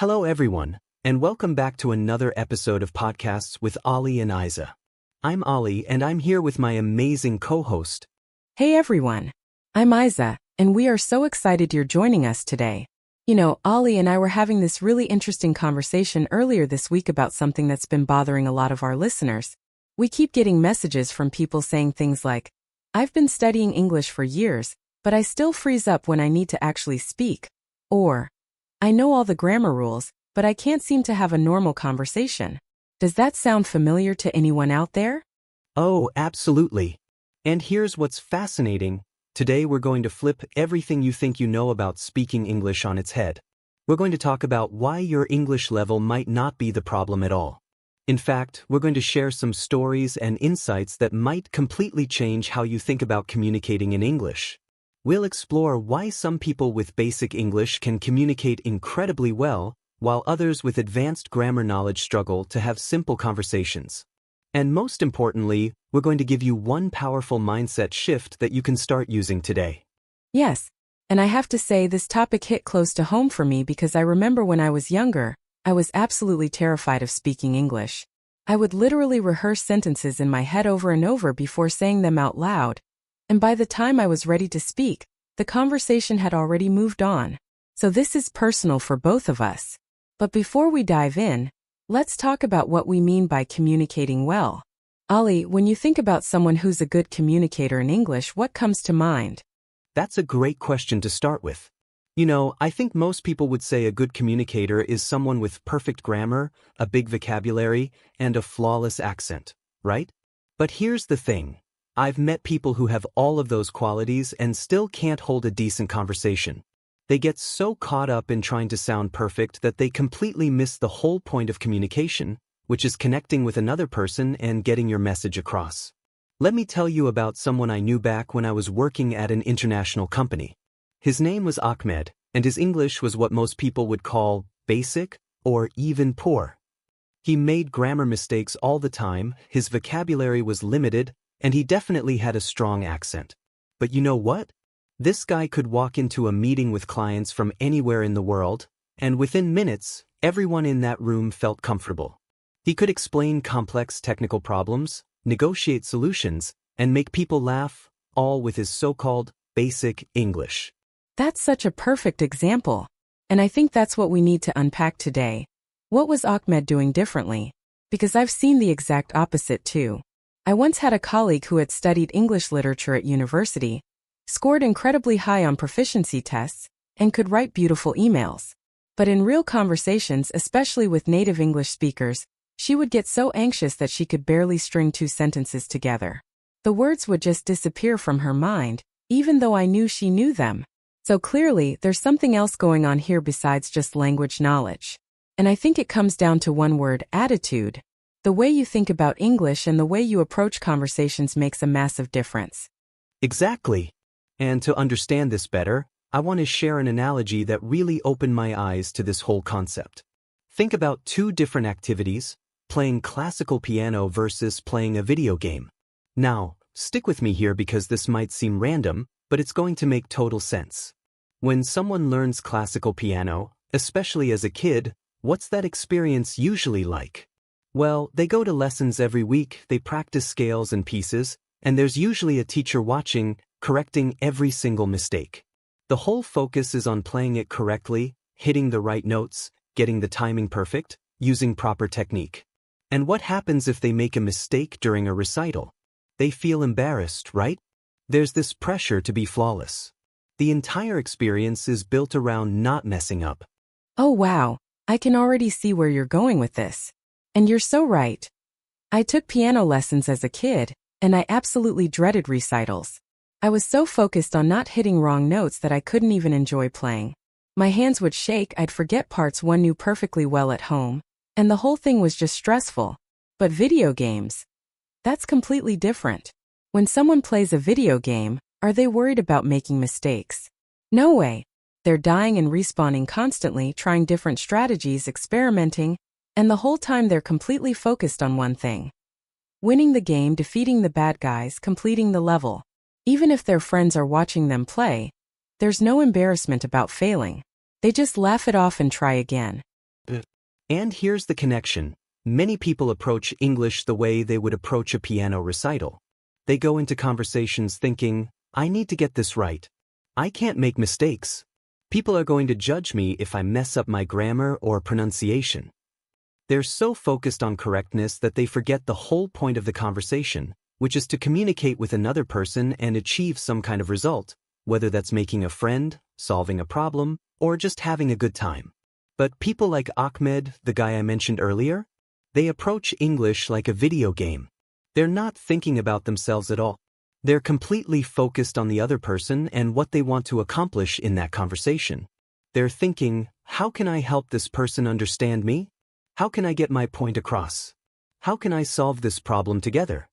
Hello everyone, and welcome back to another episode of Podcasts with Ollie and Aiza. I'm Ollie and I'm here with my amazing co-host. Hey everyone, I'm Aiza, and we are so excited you're joining us today. Ollie and I were having this really interesting conversation earlier this week about something that's been bothering a lot of our listeners. We keep getting messages from people saying things like, I've been studying English for years, but I still freeze up when I need to actually speak. Or, I know all the grammar rules, but I can't seem to have a normal conversation. Does that sound familiar to anyone out there? Oh, absolutely. And here's what's fascinating. Today we're going to flip everything you think you know about speaking English on its head. We're going to talk about why your English level might not be the problem at all. In fact, we're going to share some stories and insights that might completely change how you think about communicating in English. We'll explore why some people with basic English can communicate incredibly well, while others with advanced grammar knowledge struggle to have simple conversations. And most importantly, we're going to give you one powerful mindset shift that you can start using today. Yes, and I have to say this topic hit close to home for me because I remember when I was younger, I was absolutely terrified of speaking English. I would literally rehearse sentences in my head over and over before saying them out loud, and by the time I was ready to speak, the conversation had already moved on. So this is personal for both of us. But before we dive in, let's talk about what we mean by communicating well. Ollie, when you think about someone who's a good communicator in English, what comes to mind? That's a great question to start with. I think most people would say a good communicator is someone with perfect grammar, a big vocabulary, and a flawless accent, right? But here's the thing. I've met people who have all of those qualities and still can't hold a decent conversation. They get so caught up in trying to sound perfect that they completely miss the whole point of communication, which is connecting with another person and getting your message across. Let me tell you about someone I knew back when I was working at an international company. His name was Ahmed, and his English was what most people would call basic or even poor. He made grammar mistakes all the time, his vocabulary was limited, and he definitely had a strong accent. But you know what? This guy could walk into a meeting with clients from anywhere in the world, and within minutes, everyone in that room felt comfortable. He could explain complex technical problems, negotiate solutions, and make people laugh, all with his so-called basic English. That's such a perfect example. And I think that's what we need to unpack today. What was Ahmed doing differently? Because I've seen the exact opposite too. I once had a colleague who had studied English literature at university, scored incredibly high on proficiency tests, and could write beautiful emails. But in real conversations, especially with native English speakers, she would get so anxious that she could barely string two sentences together. The words would just disappear from her mind, even though I knew she knew them. So clearly, there's something else going on here besides just language knowledge. And I think it comes down to one word: attitude. The way you think about English and the way you approach conversations makes a massive difference. Exactly. And to understand this better, I want to share an analogy that really opened my eyes to this whole concept. Think about two different activities, playing classical piano versus playing a video game. Now, stick with me here because this might seem random, but it's going to make total sense. When someone learns classical piano, especially as a kid, what's that experience usually like? Well, they go to lessons every week, they practice scales and pieces, and there's usually a teacher watching, correcting every single mistake. The whole focus is on playing it correctly, hitting the right notes, getting the timing perfect, using proper technique. And what happens if they make a mistake during a recital? They feel embarrassed, right? There's this pressure to be flawless. The entire experience is built around not messing up. Oh wow, I can already see where you're going with this. And you're so right. I took piano lessons as a kid, and I absolutely dreaded recitals. I was so focused on not hitting wrong notes that I couldn't even enjoy playing. My hands would shake, I'd forget parts one knew perfectly well at home, and the whole thing was just stressful. But video games? That's completely different. When someone plays a video game, are they worried about making mistakes? No way. They're dying and respawning constantly, trying different strategies, experimenting, and the whole time they're completely focused on one thing. Winning the game, defeating the bad guys, completing the level. Even if their friends are watching them play, there's no embarrassment about failing. They just laugh it off and try again. And here's the connection. Many people approach English the way they would approach a piano recital. They go into conversations thinking, I need to get this right. I can't make mistakes. People are going to judge me if I mess up my grammar or pronunciation. They're so focused on correctness that they forget the whole point of the conversation, which is to communicate with another person and achieve some kind of result, whether that's making a friend, solving a problem, or just having a good time. But people like Ahmed, the guy I mentioned earlier, they approach English like a video game. They're not thinking about themselves at all. They're completely focused on the other person and what they want to accomplish in that conversation. They're thinking, how can I help this person understand me? How can I get my point across? How can I solve this problem together?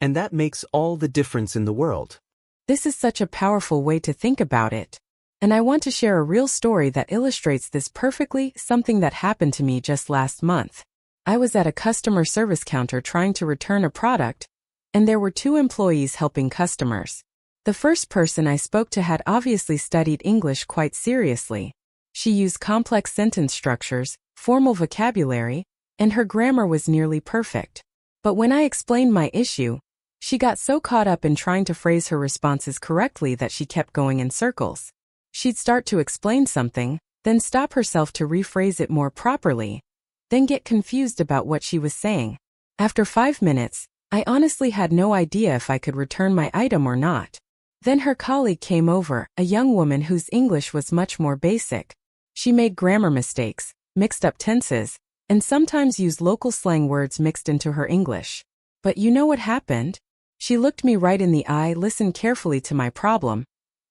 And that makes all the difference in the world. This is such a powerful way to think about it. And I want to share a real story that illustrates this perfectly, something that happened to me just last month. I was at a customer service counter trying to return a product, and there were two employees helping customers. The first person I spoke to had obviously studied English quite seriously. She used complex sentence structures, formal vocabulary, and her grammar was nearly perfect. But when I explained my issue, she got so caught up in trying to phrase her responses correctly that she kept going in circles. She'd start to explain something, then stop herself to rephrase it more properly, then get confused about what she was saying. After 5 minutes, I honestly had no idea if I could return my item or not. Then her colleague came over, a young woman whose English was much more basic. She made grammar mistakes, mixed up tenses, and sometimes used local slang words mixed into her English. But you know what happened? She looked me right in the eye, listened carefully to my problem,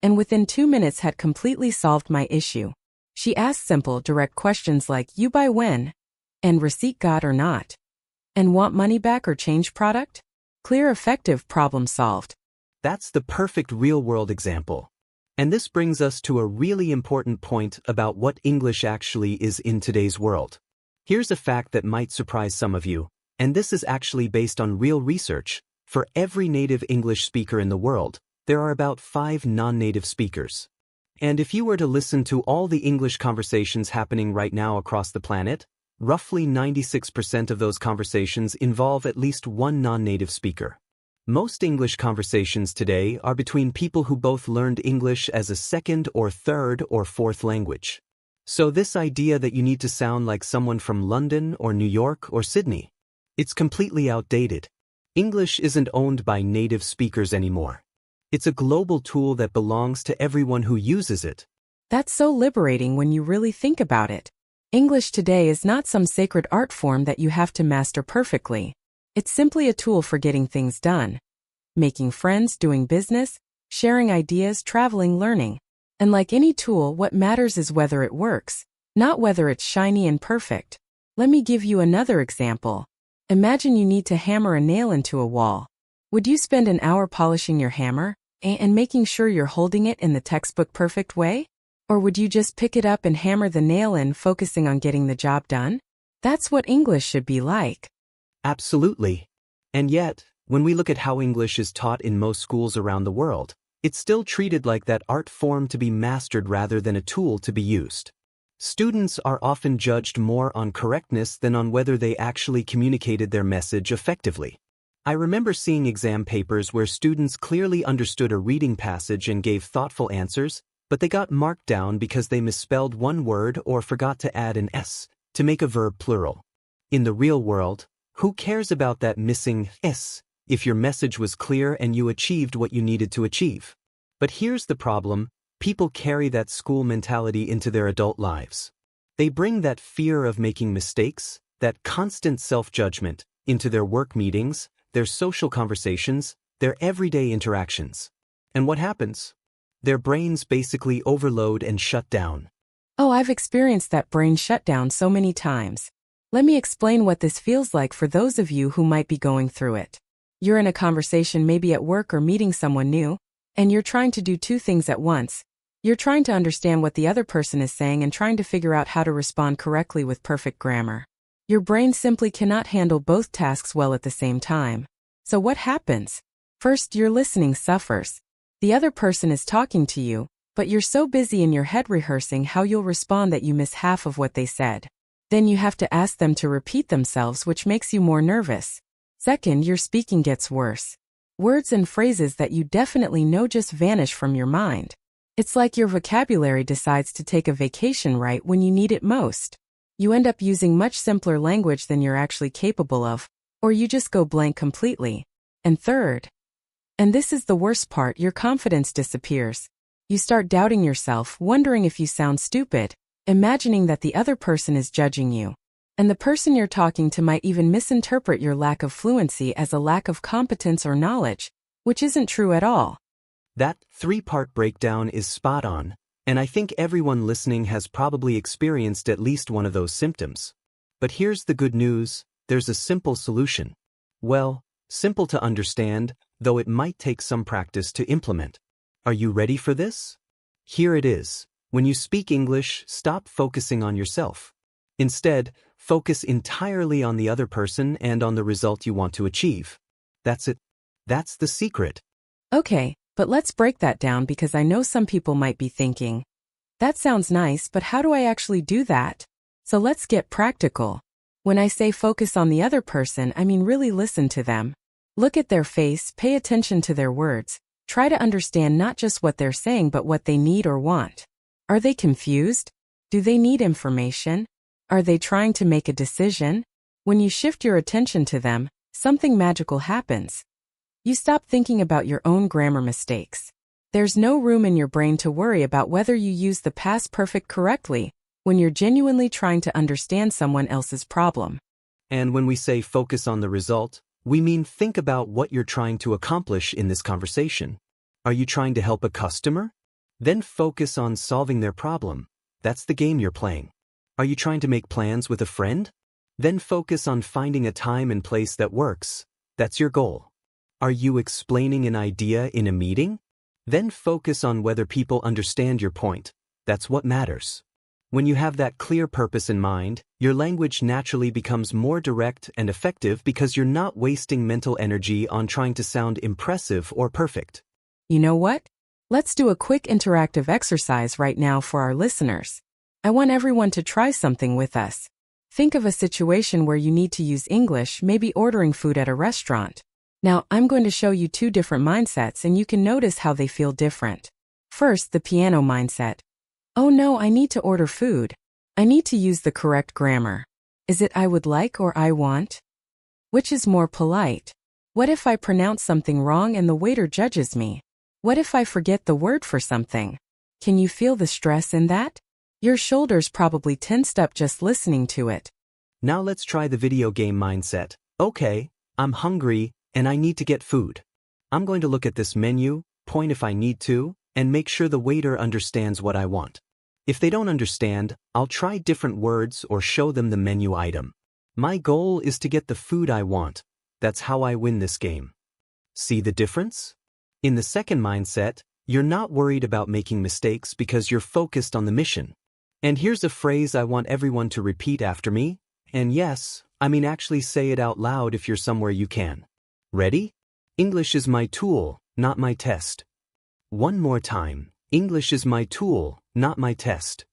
and within 2 minutes had completely solved my issue. She asked simple, direct questions like, you buy when? And receipt got or not? And want money back or change product? Clear, effective, problem solved. That's the perfect real-world example. And this brings us to a really important point about what English actually is in today's world. Here's a fact that might surprise some of you, and this is actually based on real research. For every native English speaker in the world, there are about 5 non-native speakers. And if you were to listen to all the English conversations happening right now across the planet, roughly 96% of those conversations involve at least one non-native speaker. Most English conversations today are between people who both learned English as a second or third or fourth language. So this idea that you need to sound like someone from London or New York or Sydney, it's completely outdated. English isn't owned by native speakers anymore. It's a global tool that belongs to everyone who uses it. That's so liberating when you really think about it. English today is not some sacred art form that you have to master perfectly. It's simply a tool for getting things done. Making friends, doing business, sharing ideas, traveling, learning. And like any tool, what matters is whether it works, not whether it's shiny and perfect. Let me give you another example. Imagine you need to hammer a nail into a wall. Would you spend an hour polishing your hammer and making sure you're holding it in the textbook perfect way? Or would you just pick it up and hammer the nail in, focusing on getting the job done? That's what English should be like. Absolutely. And yet, when we look at how English is taught in most schools around the world, it's still treated like that art form to be mastered rather than a tool to be used. Students are often judged more on correctness than on whether they actually communicated their message effectively. I remember seeing exam papers where students clearly understood a reading passage and gave thoughtful answers, but they got marked down because they misspelled one word or forgot to add an S to make a verb plural. In the real world, who cares about that missing S if your message was clear and you achieved what you needed to achieve? But here's the problem. People carry that school mentality into their adult lives. They bring that fear of making mistakes, that constant self-judgment, into their work meetings, their social conversations, their everyday interactions. And what happens? Their brains basically overload and shut down. Oh, I've experienced that brain shutdown so many times. Let me explain what this feels like for those of you who might be going through it. You're in a conversation, maybe at work or meeting someone new, and you're trying to do two things at once. You're trying to understand what the other person is saying and trying to figure out how to respond correctly with perfect grammar. Your brain simply cannot handle both tasks well at the same time. So what happens? First, your listening suffers. The other person is talking to you, but you're so busy in your head rehearsing how you'll respond that you miss half of what they said. Then you have to ask them to repeat themselves, which makes you more nervous. Second, your speaking gets worse. Words and phrases that you definitely know just vanish from your mind. It's like your vocabulary decides to take a vacation right when you need it most. You end up using much simpler language than you're actually capable of, or you just go blank completely. And third, and this is the worst part, your confidence disappears. You start doubting yourself, wondering if you sound stupid, imagining that the other person is judging you. And the person you're talking to might even misinterpret your lack of fluency as a lack of competence or knowledge, which isn't true at all. That three-part breakdown is spot on, and I think everyone listening has probably experienced at least one of those symptoms. But here's the good news, there's a simple solution. Well, simple to understand, though it might take some practice to implement. Are you ready for this? Here it is. When you speak English, stop focusing on yourself. Instead, focus entirely on the other person and on the result you want to achieve. That's it. That's the secret. Okay, but let's break that down because I know some people might be thinking, that sounds nice, but how do I actually do that? So let's get practical. When I say focus on the other person, I mean really listen to them. Look at their face, pay attention to their words. Try to understand not just what they're saying but what they need or want. Are they confused? Do they need information? Are they trying to make a decision? When you shift your attention to them, something magical happens. You stop thinking about your own grammar mistakes. There's no room in your brain to worry about whether you use the past perfect correctly when you're genuinely trying to understand someone else's problem. And when we say focus on the result, we mean think about what you're trying to accomplish in this conversation. Are you trying to help a customer? Then focus on solving their problem. That's the game you're playing. Are you trying to make plans with a friend? Then focus on finding a time and place that works. That's your goal. Are you explaining an idea in a meeting? Then focus on whether people understand your point. That's what matters. When you have that clear purpose in mind, your language naturally becomes more direct and effective because you're not wasting mental energy on trying to sound impressive or perfect. You know what? Let's do a quick interactive exercise right now for our listeners. I want everyone to try something with us. Think of a situation where you need to use English, maybe ordering food at a restaurant. Now, I'm going to show you two different mindsets and you can notice how they feel different. First, the piano mindset. Oh no, I need to order food. I need to use the correct grammar. Is it I would like or I want? Which is more polite? What if I pronounce something wrong and the waiter judges me? What if I forget the word for something? Can you feel the stress in that? Your shoulders probably tensed up just listening to it. Now let's try the video game mindset. Okay, I'm hungry and I need to get food. I'm going to look at this menu, point if I need to, and make sure the waiter understands what I want. If they don't understand, I'll try different words or show them the menu item. My goal is to get the food I want. That's how I win this game. See the difference? In the second mindset, you're not worried about making mistakes because you're focused on the mission. And here's a phrase I want everyone to repeat after me. And yes, I mean actually say it out loud if you're somewhere you can. Ready? English is my tool, not my test. One more time. English is my tool, not my test.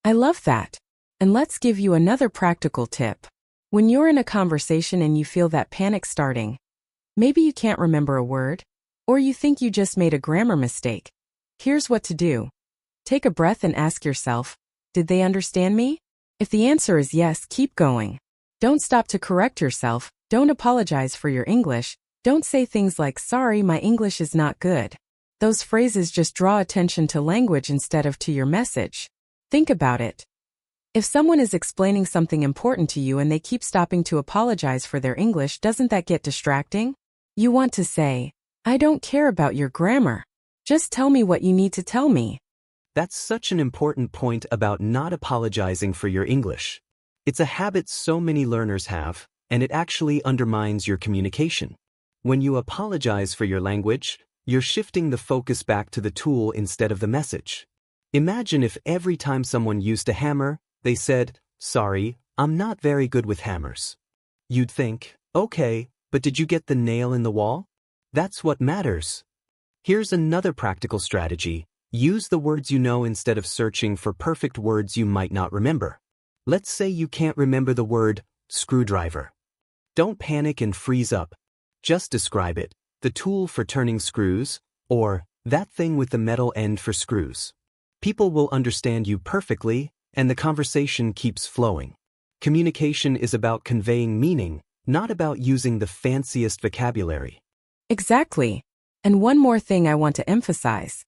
I love that. And let's give you another practical tip. When you're in a conversation and you feel that panic starting, maybe you can't remember a word, or you think you just made a grammar mistake. Here's what to do. Take a breath and ask yourself, did they understand me? If the answer is yes, keep going. Don't stop to correct yourself, don't apologize for your English, don't say things like, sorry, my English is not good. Those phrases just draw attention to language instead of to your message. Think about it. If someone is explaining something important to you and they keep stopping to apologize for their English, doesn't that get distracting? You want to say, I don't care about your grammar. Just tell me what you need to tell me. That's such an important point about not apologizing for your English. It's a habit so many learners have, and it actually undermines your communication. When you apologize for your language, you're shifting the focus back to the tool instead of the message. Imagine if every time someone used a hammer, they said, sorry, I'm not very good with hammers. You'd think, okay, but did you get the nail in the wall? That's what matters. Here's another practical strategy. Use the words you know instead of searching for perfect words you might not remember. Let's say you can't remember the word screwdriver. Don't panic and freeze up. Just describe it, the tool for turning screws, or that thing with the metal end for screws. People will understand you perfectly, and the conversation keeps flowing. Communication is about conveying meaning, not about using the fanciest vocabulary. Exactly. And one more thing I want to emphasize.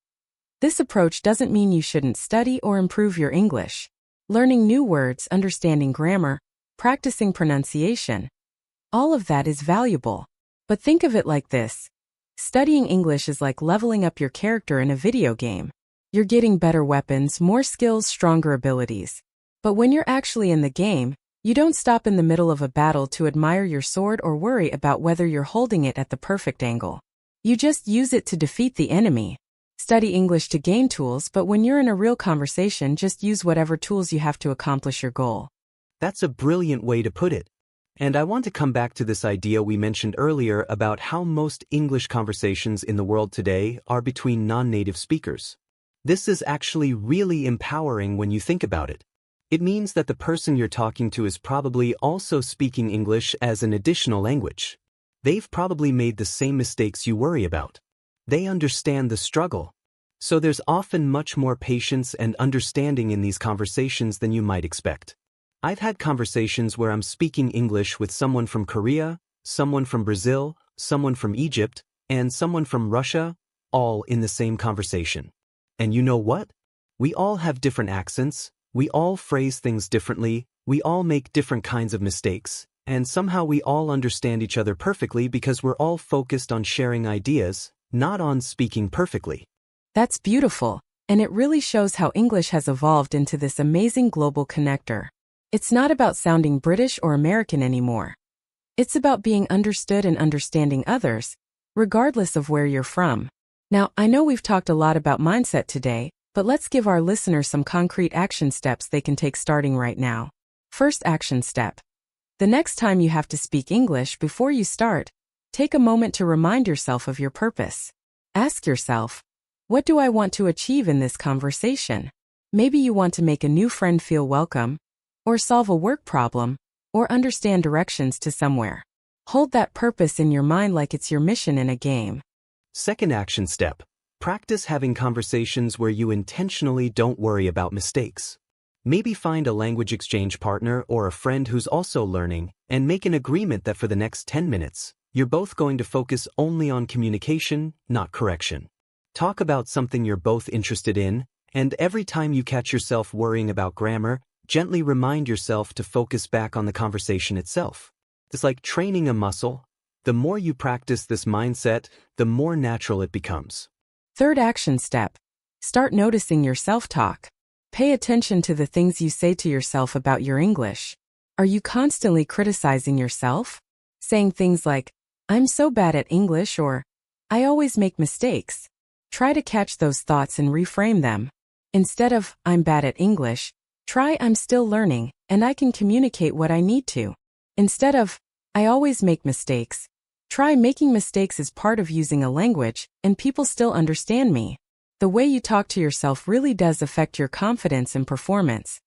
This approach doesn't mean you shouldn't study or improve your English. Learning new words, understanding grammar, practicing pronunciation. All of that is valuable. But think of it like this. Studying English is like leveling up your character in a video game. You're getting better weapons, more skills, stronger abilities. But when you're actually in the game, you don't stop in the middle of a battle to admire your sword or worry about whether you're holding it at the perfect angle. You just use it to defeat the enemy. Study English to gain tools, but when you're in a real conversation, just use whatever tools you have to accomplish your goal. That's a brilliant way to put it. And I want to come back to this idea we mentioned earlier about how most English conversations in the world today are between non-native speakers. This is actually really empowering when you think about it. It means that the person you're talking to is probably also speaking English as an additional language. They've probably made the same mistakes you worry about. They understand the struggle. So there's often much more patience and understanding in these conversations than you might expect. I've had conversations where I'm speaking English with someone from Korea, someone from Brazil, someone from Egypt, and someone from Russia, all in the same conversation. And you know what? We all have different accents, we all phrase things differently, we all make different kinds of mistakes, and somehow we all understand each other perfectly because we're all focused on sharing ideas, not on speaking perfectly. That's beautiful, and it really shows how English has evolved into this amazing global connector. It's not about sounding British or American anymore. It's about being understood and understanding others, regardless of where you're from. Now, I know we've talked a lot about mindset today, but let's give our listeners some concrete action steps they can take starting right now. First action step. The next time you have to speak English, before you start, take a moment to remind yourself of your purpose. Ask yourself, what do I want to achieve in this conversation? Maybe you want to make a new friend feel welcome, or solve a work problem, or understand directions to somewhere. Hold that purpose in your mind like it's your mission in a game. Second action step. Practice having conversations where you intentionally don't worry about mistakes. Maybe find a language exchange partner or a friend who's also learning, and make an agreement that for the next 10 minutes, you're both going to focus only on communication, not correction. Talk about something you're both interested in, and every time you catch yourself worrying about grammar, gently remind yourself to focus back on the conversation itself. It's like training a muscle. The more you practice this mindset, the more natural it becomes. Third action step. Start noticing your self-talk. Pay attention to the things you say to yourself about your English. Are you constantly criticizing yourself? Saying things like, I'm so bad at English, or I always make mistakes. Try to catch those thoughts and reframe them. Instead of, I'm bad at English, try I'm still learning, and I can communicate what I need to. Instead of, I always make mistakes, try making mistakes is part of using a language, and people still understand me. The way you talk to yourself really does affect your confidence and performance.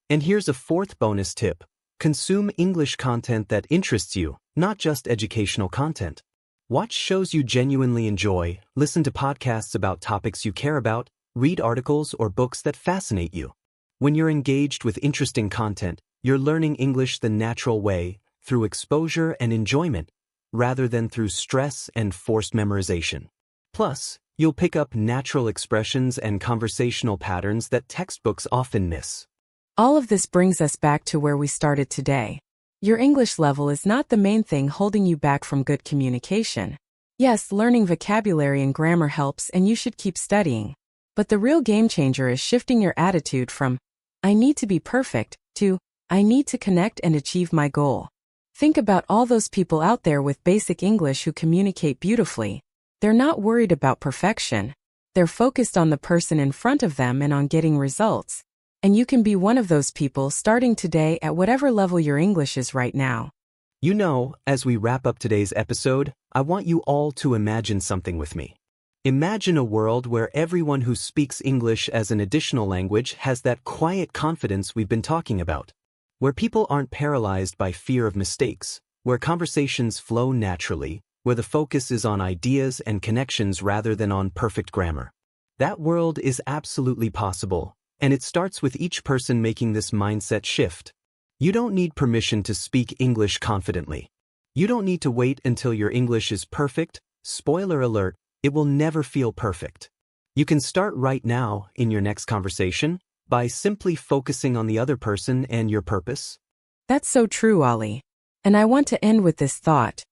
And here's a fourth bonus tip. Consume English content that interests you, not just educational content. Watch shows you genuinely enjoy, listen to podcasts about topics you care about, read articles or books that fascinate you. When you're engaged with interesting content, you're learning English the natural way, through exposure and enjoyment, rather than through stress and forced memorization. Plus, you'll pick up natural expressions and conversational patterns that textbooks often miss. All of this brings us back to where we started today. Your English level is not the main thing holding you back from good communication. Yes, learning vocabulary and grammar helps, and you should keep studying. But the real game changer is shifting your attitude from, I need to be perfect, to, I need to connect and achieve my goal. Think about all those people out there with basic English who communicate beautifully. They're not worried about perfection. They're focused on the person in front of them and on getting results. And you can be one of those people starting today at whatever level your English is right now. You know, as we wrap up today's episode, I want you all to imagine something with me. Imagine a world where everyone who speaks English as an additional language has that quiet confidence we've been talking about. where people aren't paralyzed by fear of mistakes, where conversations flow naturally, where the focus is on ideas and connections rather than on perfect grammar. That world is absolutely possible, and it starts with each person making this mindset shift. You don't need permission to speak English confidently. You don't need to wait until your English is perfect. Spoiler alert, it will never feel perfect. You can start right now in your next conversation by simply focusing on the other person and your purpose. That's so true, Ollie. And I want to end with this thought.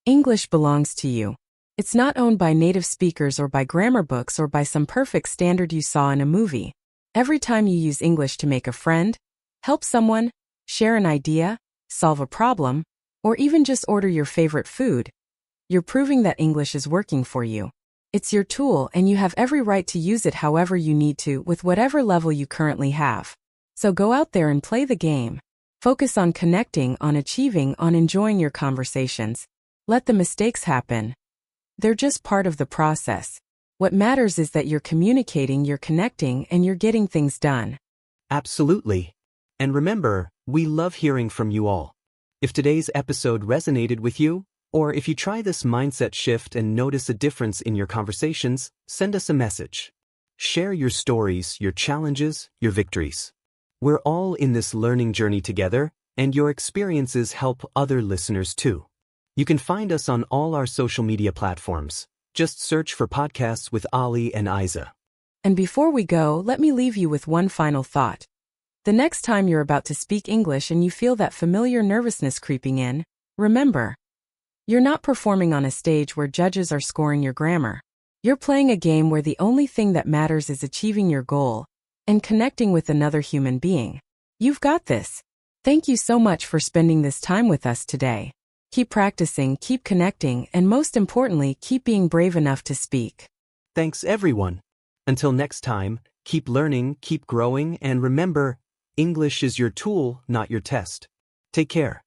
English belongs to you. It's not owned by native speakers or by grammar books or by some perfect standard you saw in a movie. Every time you use English to make a friend, help someone, share an idea, solve a problem, or even just order your favorite food, you're proving that English is working for you. It's your tool and you have every right to use it however you need to with whatever level you currently have. So go out there and play the game. Focus on connecting, on achieving, on enjoying your conversations. Let the mistakes happen. They're just part of the process. What matters is that you're communicating, you're connecting, and you're getting things done. Absolutely. And remember, we love hearing from you all. If today's episode resonated with you, or if you try this mindset shift and notice a difference in your conversations, send us a message. Share your stories, your challenges, your victories. We're all in this learning journey together, and your experiences help other listeners too. You can find us on all our social media platforms. Just search for Podcasts with Ollie and Aiza. And before we go, let me leave you with one final thought. The next time you're about to speak English and you feel that familiar nervousness creeping in, remember, you're not performing on a stage where judges are scoring your grammar. You're playing a game where the only thing that matters is achieving your goal and connecting with another human being. You've got this. Thank you so much for spending this time with us today. Keep practicing, keep connecting, and most importantly, keep being brave enough to speak. Thanks, everyone. Until next time, keep learning, keep growing, and remember, English is your tool, not your test. Take care.